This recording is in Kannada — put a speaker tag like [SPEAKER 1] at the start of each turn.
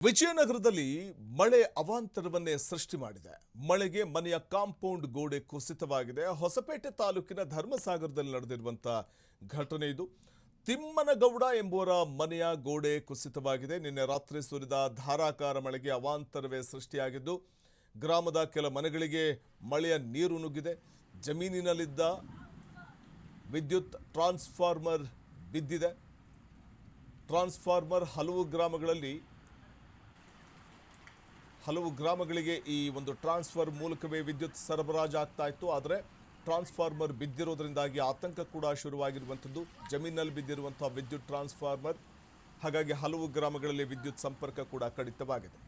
[SPEAKER 1] ವಿಜಯನಗರದಲ್ಲಿ ಮಳೆ ಅವಾಂತರವನ್ನೇ ಸೃಷ್ಟಿ ಮಾಡಿದೆ. ಮಳೆಗೆ ಮನೆಯ ಕಾಂಪೌಂಡ್ ಗೋಡೆ ಕುಸಿತವಾಗಿದೆ. ಹೊಸಪೇಟೆ ತಾಲೂಕಿನ ಧರ್ಮಸಾಗರದಲ್ಲಿ ನಡೆದಿರುವಂತಹ ಘಟನೆ ಇದು. ತಿಮ್ಮನಗೌಡ ಎಂಬುವರ ಮನೆಯ ಗೋಡೆ ಕುಸಿತವಾಗಿದೆ. ನಿನ್ನೆ ರಾತ್ರಿ ಸುರಿದ ಧಾರಾಕಾರ ಮಳೆಗೆ ಅವಾಂತರವೇ ಸೃಷ್ಟಿಯಾಗಿದ್ದು ಗ್ರಾಮದ ಕೆಲ ಮನೆಗಳಿಗೆ ಮಳೆಯ ನೀರು ನುಗ್ಗಿದೆ. ಜಮೀನಿನಲ್ಲಿದ್ದ ವಿದ್ಯುತ್ ಟ್ರಾನ್ಸ್ಫಾರ್ಮರ್ ಬಿದ್ದಿದೆ. ಟ್ರಾನ್ಸ್ಫಾರ್ಮರ್ ಹಲವು ಗ್ರಾಮಗಳಿಗೆ ಈ ಒಂದು ಟ್ರಾನ್ಸ್ಫರ್ ಮೂಲಕವೇ ವಿದ್ಯುತ್ ಸರಬರಾಜು ಆಗ್ತಾ ಇತ್ತು. ಆದರೆ ಟ್ರಾನ್ಸ್ಫಾರ್ಮರ್ ಬಿದ್ದಿರೋದ್ರಿಂದಾಗಿ ಆತಂಕ ಕೂಡ ಶುರುವಾಗಿರುವಂಥದ್ದು. ಜಮೀನಲ್ಲಿ ಬಿದ್ದಿರುವಂತಹ ವಿದ್ಯುತ್ ಟ್ರಾನ್ಸ್ಫಾರ್ಮರ್, ಹಾಗಾಗಿ ಹಲವು ಗ್ರಾಮಗಳಲ್ಲಿ ವಿದ್ಯುತ್ ಸಂಪರ್ಕ ಕೂಡ ಕಡಿತವಾಗಿದೆ.